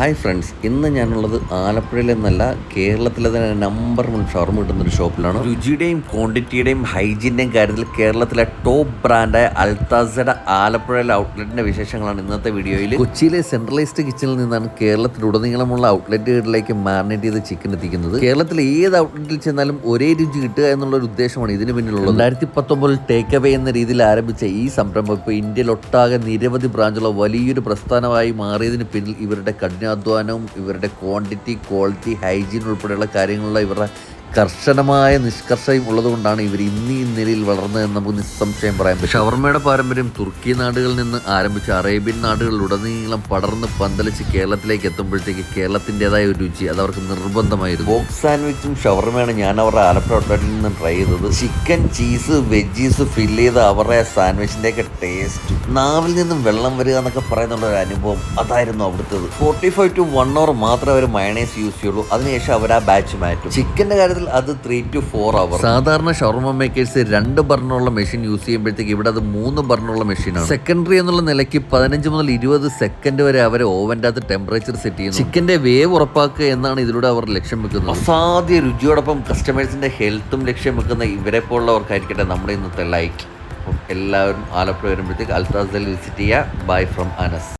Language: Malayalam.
ഹായ് ഫ്രണ്ട്സ്, ഇന്ന് ഞാനുള്ളത് ആലപ്പുഴയിൽ നിന്നല്ല, കേരളത്തിലെ തന്നെ നമ്പർ 1 ഷവർമ കിട്ടുന്നൊരു ഷോപ്പിലാണ്. രുചിയുടെയും ക്വാണ്ടിറ്റിയുടെയും ഹൈജീൻ്റെയും കാര്യത്തിൽ കേരളത്തിലെ ടോപ്പ് ബ്രാൻഡായ അൽത്താസയുടെ ആലപ്പുഴയിലെ ഔട്ട്ലെറ്റിൻ്റെ വിശേഷങ്ങളാണ് ഇന്നത്തെ വീഡിയോയിൽ. കൊച്ചിയിലെ സെൻട്രലൈസ്ഡ് കിച്ചണിൽ നിന്നാണ് കേരളത്തിലുടനീളമുള്ള ഔട്ട്ലെറ്റുകളിലേക്ക് മാരിനേറ്റ് ചെയ്ത് ചിക്കൻ എത്തിക്കുന്നത്. കേരളത്തിലെ ഏത് ഔട്ട്ലെറ്റിൽ ചെന്നാലും ഒരേ രുചി കിട്ടുക എന്നുള്ളൊരു ഉദ്ദേശമാണ് ഇതിന് പിന്നിലുള്ളത്. 2019 ടേക്ക് അവേ എന്ന രീതിയിൽ ആരംഭിച്ച ഈ സംരംഭം ഇപ്പോൾ ഇന്ത്യയിലൊട്ടാകെ നിരവധി ബ്രാഞ്ചുള്ള വലിയൊരു പ്രസ്ഥാനമായി മാറിയതിന് പിന്നിൽ ഇവരുടെ കഠിനാധ്വാനവും ഇവരുടെ ക്വാളിറ്റി, ഹൈജീൻ ഉൾപ്പെടെയുള്ള കാര്യങ്ങളുള്ള ഇവരുടെ കർശനമായ നിഷ്കർഷയും ഉള്ളതുകൊണ്ടാണ് ഇവർ ഇന്ന് ഈ നിലയിൽ വളർന്നതെന്ന് നമുക്ക് നിസ്സംശയം പറയാൻ പറ്റും. ഷവർമയുടെ പാരമ്പര്യം തുർക്കി നാടുകളിൽ നിന്ന് ആരംഭിച്ച അറേബ്യൻ നാടുകളിലുടനീളം പടർന്ന് പന്തലിച്ച് കേരളത്തിലേക്ക് എത്തുമ്പോഴത്തേക്ക് കേരളത്തിൻ്റെതായ ഒരു രുചി അത് അവർക്ക് നിർബന്ധമായിരുന്നു. ബോക്സ് സാൻഡ്വിച്ചും ഷവർമയാണ് ഞാൻ അവരുടെ ആലപ്പുഴ ഔട്ട്ലെറ്റിൽ നിന്ന് ട്രൈ ചെയ്തത്. ചിക്കൻ, ചീസ്, വെജീസ് ഫില്ല് ചെയ്ത അവരുടെ സാൻഡ്വിച്ചിൻ്റെയൊക്കെ ടേസ്റ്റ്, നാവിൽ നിന്നും വെള്ളം വരിക എന്നൊക്കെ പറയുന്നുള്ള ഒരു അനുഭവം അതായിരുന്നു അവിടുത്തത്. 45 to 1 hour മാത്രമേ അവർ മയണൈസ് യൂസ് ചെയ്യുള്ളൂ. അതിനുശേഷം അവർ ആ ബാച്ച് മാറ്റും. ചിക്കൻ്റെ കാര്യത്തിൽ അത് 3 to 4 hours. സാധാരണ ഷവർമ മേക്കേഴ്സ് 2 ബർണറുള്ള മെഷീൻ യൂസ് ചെയ്യുമ്പോഴത്തേക്ക് ഇവിടെ അത് 3 ബർണറുള്ള മെഷീനാണ്. സെക്കൻഡറി എന്നുള്ള നിലയ്ക്ക് 15 മുതൽ 20 സെക്കൻഡ് വരെ അവർ ഓവൻ്റെ അകത്ത് ടെമ്പറേച്ചർ സെറ്റ് ചെയ്യുന്നു. ചിക്കൻ്റെ വേവ് ഉറപ്പാക്കുക എന്നാണ് ഇതിലൂടെ അവർ ലക്ഷ്യം വെക്കുന്നത്. അസാധ്യ രുചിയോടൊപ്പം കസ്റ്റമേഴ്സിന്റെ ഹെൽത്തും ലക്ഷ്യം വെക്കുന്ന ഇവരെ പോലുള്ളവർക്കായിരിക്കട്ടെ നമ്മുടെ ഇന്നത്തെ ലൈക്ക്. അപ്പം എല്ലാവരും ആലപ്പുഴ വരുമ്പോഴത്തേക്ക് അൽത്താസയിൽ വിസിറ്റ് ചെയ്യുക. Bye from Anas.